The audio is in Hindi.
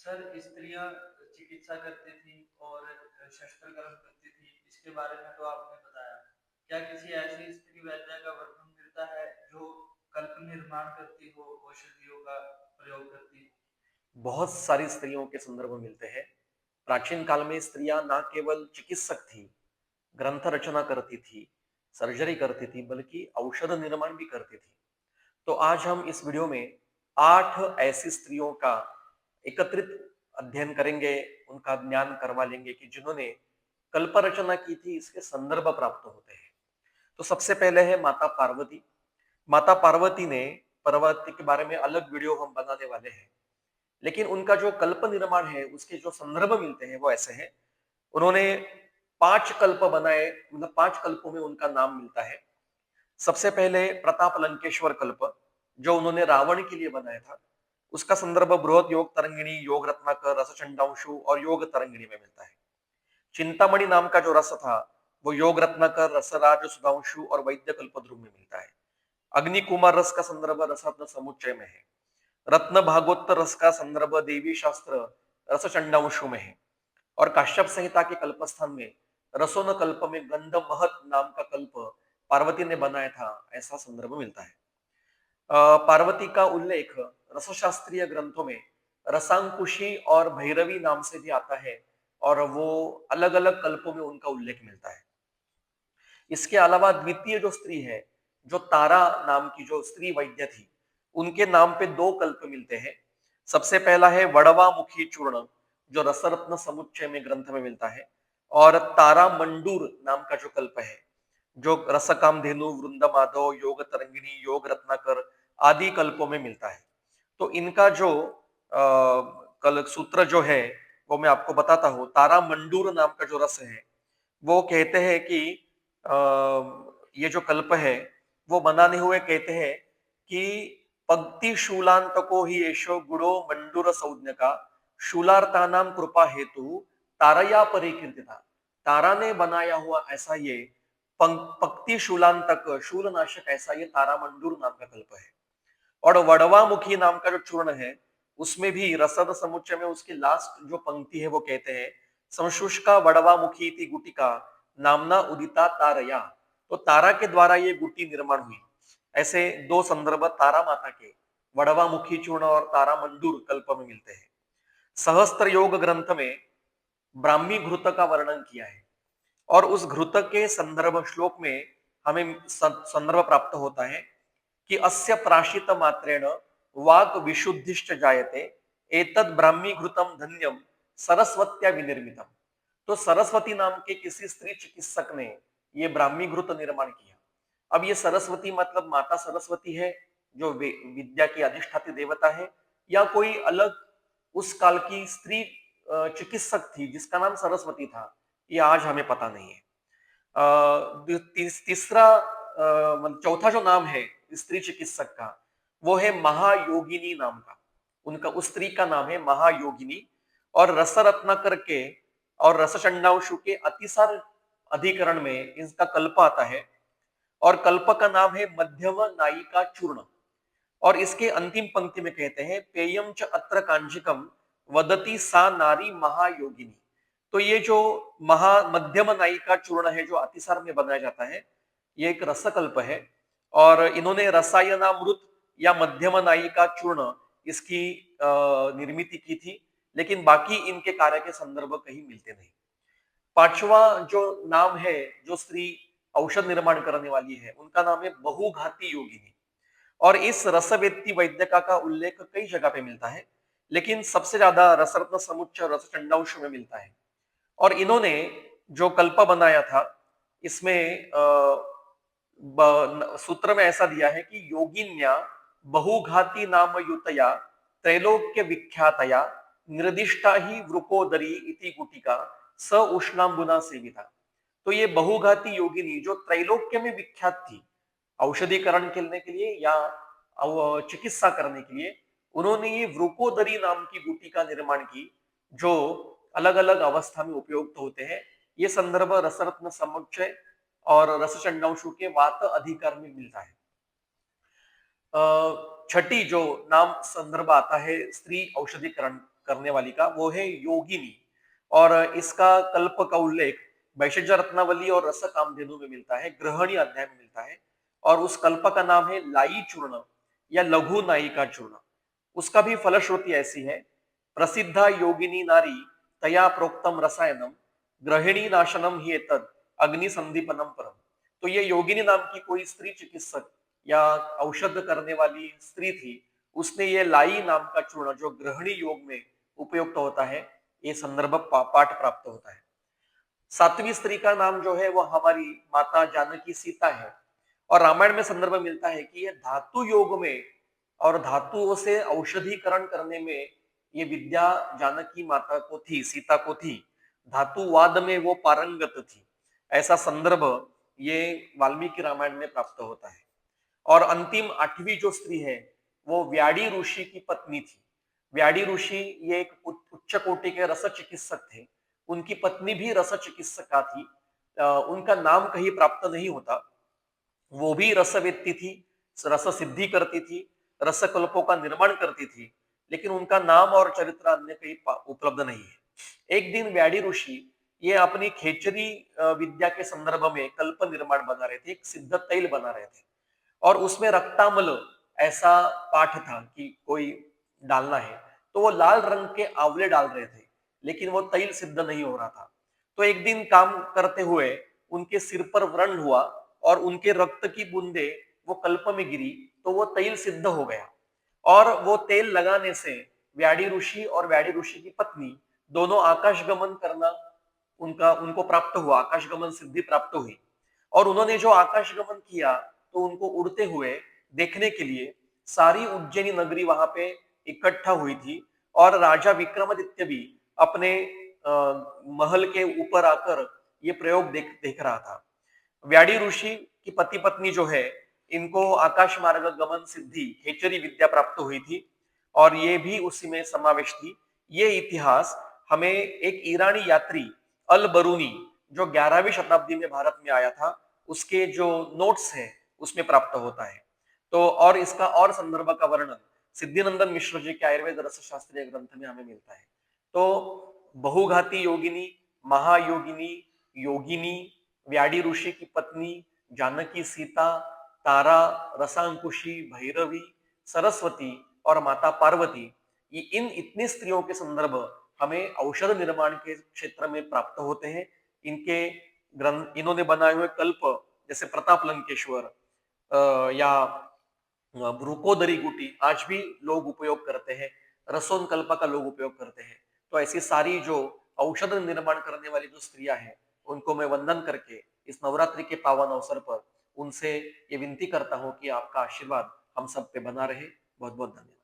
सर, स्त्रियां चिकित्सा करती थी और शस्त्र कर्म करती थी, इसके बारे में तो आपने बताया। क्या किसी ऐसी स्त्री वैद्य का वर्णन मिलता है जो कल्प निर्माण करती हो, औषधियों का प्रयोग करती हो? बहुत सारी स्त्रियों के संदर्भ मिलते हैं। प्राचीन काल में स्त्रियां न केवल चिकित्सक थी, ग्रंथ रचना करती थी, सर्जरी करती थी, बल्कि औषध निर्माण भी करती थी। तो आज हम इस वीडियो में 8 ऐसी स्त्रियों का एकत्रित अध्ययन करेंगे, उनका ज्ञान करवा लेंगे कि जिन्होंने कल्प रचना की थी, इसके संदर्भ प्राप्त होते हैं। तो सबसे पहले है माता पार्वती। माता पार्वती ने पार्वती के बारे में अलग वीडियो हम बनाने वाले हैं, लेकिन उनका जो कल्प निर्माण है उसके जो संदर्भ मिलते हैं वो ऐसे हैं। उन्होंने 5 कल्प बनाए, मतलब 5 कल्पों में उनका नाम मिलता है। सबसे पहले प्रताप लंकेश्वर कल्प, जो उन्होंने रावण के लिए बनाया था, उसका संदर्भ बृहद योग तरंगिणी, योग रत्नाकर, रस चंडांशु और योग तरंगिणी में मिलता है। चिंतामणि नाम का जो रस था वो योग रत्नाकर, रसराज, सुधांशु और वैद्य कल्पद्रुम में मिलता है। अग्नि कुमार रस का संदर्भ रसरत्न समुच्चय में है। रत्न भागवत रस का संदर्भ देवी शास्त्र रस चंडांशु में है। और काश्यप संहिता के कल्पस्थान में रसोन कल्प में गंध महत नाम का कल्प पार्वती ने बनाया था, ऐसा संदर्भ मिलता है। पार्वती का उल्लेख रसशास्त्रीय ग्रंथों में रसांकुशी और भैरवी नाम से भी आता है, और वो अलग अलग कल्पों में उनका उल्लेख मिलता है। इसके अलावा द्वितीय जो स्त्री है, जो तारा नाम की जो स्त्री वैद्य थी, उनके नाम पे 2 कल्प मिलते हैं। सबसे पहला है वड़वा मुखी चूर्ण, जो रसरत्न समुच्चय में ग्रंथ में मिलता है। और तारा मंडूर नाम का जो कल्प है, जो रसकाम धेनु, वृंद माधव, योग तरंगिणी, योग रत्नाकर आदि कल्पों में मिलता है। तो इनका जो कल सूत्र जो है वो मैं आपको बताता हूँ। तारा मंडूर नाम का जो रस है, वो कहते हैं कि ये जो कल्प है वो बनाने हुए कहते हैं कि पंक्ति शूलांत को ही यशो गुणो मंडूर संज्ञ का शूलार्थानाम कृपा हेतु तारया परिकीर्तिता। तारा ने बनाया हुआ ऐसा ये पंक्ति शूलांतक शूलनाशक ऐसा ये तारा मंडूर नाम का कल्प है। और वड़वामुखी नाम का जो चूर्ण है, उसमें भी रसद समुच्चय में उसकी लास्ट जो पंक्ति है वो कहते हैं संशुष्का वड़वामुखी इति गुटिका नामना उदिता तारया। तो तारा के द्वारा ये गुटी निर्माण हुई। ऐसे 2 संदर्भ तारा माता के वड़वामुखी चूर्ण और तारा मंडूर कल्प में मिलते हैं। सहस्त्र योग ग्रंथ में ब्राह्मी घृत का वर्णन किया है, और उस घृत के संदर्भ श्लोक में हमें संदर्भ प्राप्त होता है कि अस्य प्राशित मात्रेण वाक विशुद्धिश्च जायते, एतद ब्राह्मी घृतम धन्यम सरस्वत्या विनिर्मितम। तो सरस्वती नाम के किसी स्त्री चिकित्सक ने ये ब्राह्मी घृत निर्माण किया। अब ये सरस्वती मतलब माता सरस्वती है, जो विद्या की अधिष्ठात्री देवता है, या कोई अलग उस काल की स्त्री चिकित्सक थी जिसका नाम सरस्वती था, ये आज हमें पता नहीं है। तीसरा मतलब चौथा जो नाम है स्त्री चिकित्सक का, वो है महायोगिनी नाम का। उनका उस स्त्री का नाम है महायोगिनी। और रस रत्नाकर के और रस चंडांशु के अतिसार अधिकरण में इसका कल्प आता है, और कल्प का नाम है मध्यम नायिका चूर्ण। और इसके अंतिम पंक्ति में कहते हैं पेयम च अत्र कांजिकम वदति सा नारी महायोगिनी। तो ये जो मध्यम नायिका चूर्ण है जो अतिसार में बनाया जाता है, ये एक रसकल्प है। और इन्होंने रसायनामृत या मध्यम नायिका चूर्ण इसकी निर्मिति की थी, लेकिन बाकी इनके कार्य के संदर्भ कहीं मिलते नहीं। पांचवा जो नाम है, जो स्त्री औषध निर्माण करने वाली है, उनका नाम है बहुघाती योगिनी। और इस रसवेत्ती वैद्यका का उल्लेख कई जगह पे मिलता है, लेकिन सबसे ज्यादा रसरत्न समुच्चय रस चंडांश में मिलता है। और इन्होंने जो कल्प बनाया था, इसमें सूत्र में ऐसा दिया है कि योगिन्या बहुघाती नाम युतया त्रैलोक्य विख्यातया निर्दिष्टा ही वृकोदरी इति गुटिका स उष्णांबुना सेविता। तो ये बहुघाती योगिनी जो त्रैलोक्य में विख्यात थी औषधिकरण करने के लिए या चिकित्सा करने के लिए, उन्होंने ये वृकोदरी नाम की बूटी का निर्माण की, जो अलग अलग अवस्था में उपयुक्त होते हैं। ये संदर्भ रसरत्न समुच्चय और रस चंडांशु के वात अधिकार में मिलता है। छठी जो नाम संदर्भ आता है स्त्री औषधिकरण करने वाली का, वो है योगिनी। और इसका कल्प का उल्लेख वैशज रत्नावली और रस कामधेनु में मिलता है, गृहणी अध्याय में मिलता है। और उस कल्प का नाम है लाई चूर्ण या लघु नायिका चूर्ण। उसका भी फलश्रुति ऐसी है, प्रसिद्धा योगिनी नारी तया प्रोक्तम रसायनम ग्रहिणी नाशनम ही एतद अग्नि संदीपनम परम। तो ये योगिनी नाम की कोई स्त्री चिकित्सक या औषध करने वाली स्त्री थी, उसने ये लाई नाम का चूर्ण जो ग्रहणी योग में उपयुक्त होता है, ये संदर्भ पाठ प्राप्त होता है। सातवीं स्त्री का नाम जो है वो हमारी माता जानकी सीता है। और रामायण में संदर्भ मिलता है कि ये धातु योग में और धातुओं से औषधीकरण करने में ये विद्या जानकी माता को थी, सीता को थी। धातुवाद में वो पारंगत थी, ऐसा संदर्भ ये वाल्मीकि रामायण में प्राप्त होता है। और अंतिम आठवीं जो स्त्री है वो व्याडी ऋषि की पत्नी थी। व्याडी ऋषि ये एक उच्च कोटि के रस चिकित्सक थे, उनकी पत्नी भी रस चिकित्सका थी। उनका नाम कहीं प्राप्त नहीं होता। वो भी रसवेत्ती थी, रस सिद्धि करती थी, रस कल्पों का निर्माण करती थी, लेकिन उनका नाम और चरित्र अन्य कहीं उपलब्ध नहीं है। एक दिन व्याडी ऋषि ये अपनी खेचरी विद्या के संदर्भ में कल्प निर्माण बना रहे थे, एक सिद्ध तैल बना रहे थे। और उसमें रक्तामल ऐसा पाठ था कि कोई डालना है, तो वो लाल रंग के आंवले डाल रहे थे, लेकिन वो तैल सिद्ध नहीं हो रहा था। तो एक दिन काम करते हुए उनके सिर पर व्रण हुआ और उनके रक्त की बूंदे वो कल्प में गिरी, तो वो तैल सिद्ध हो गया। और वो तेल लगाने से व्याडी ऋषि और व्याडी ऋषि की पत्नी दोनों आकाश गमन करना उनको प्राप्त हुआ, आकाश गमन सिद्धि प्राप्त हुई। और उन्होंने जो आकाश गमन किया तो उनको उड़ते हुए देखने के लिए सारी उज्जैनी नगरी वहां पे इकट्ठा हुई थी। और राजा विक्रमादित्य भी अपने महल के ऊपर आकर ये प्रयोग देख रहा था। व्याडी ऋषि की पति पत्नी जो है, इनको आकाश मार्ग गमन सिद्धि खेचरी विद्या प्राप्त हुई थी, और ये भी उसी में समावेश थी। ये इतिहास हमें एक ईरानी यात्री अल बरूनी जो 11वीं शताब्दी में भारत में आया था, उसके जो नोट्स हैं उसमें प्राप्त होता है। तो और इसका और संदर्भ का वर्णन सिद्धिनंदन मिश्र जी के आयुर्वेद रस शास्त्रीय ग्रंथ में हमें मिलता है। तो बहुघाती योगिनी, महायोगिनी, योगिनी, व्याडी ऋषि की पत्नी, जानकी सीता, तारा, रसांकुशी, भैरवी, सरस्वती और माता पार्वती, ये इन इतनी स्त्रियों के संदर्भ हमें औषध निर्माण के क्षेत्र में प्राप्त होते हैं। इनके ग्रंथ, इन्होंने बनाए हुए कल्प जैसे प्रताप लंकेश्वर या ब्रुकोदरी गुटी आज भी लोग उपयोग करते हैं, रसोन कल्प का लोग उपयोग करते हैं। तो ऐसी सारी जो औषध निर्माण करने वाली जो स्त्रियां हैं, उनको मैं वंदन करके इस नवरात्रि के पावन अवसर पर उनसे ये विनती करता हूं कि आपका आशीर्वाद हम सब पे बना रहे। बहुत बहुत धन्यवाद।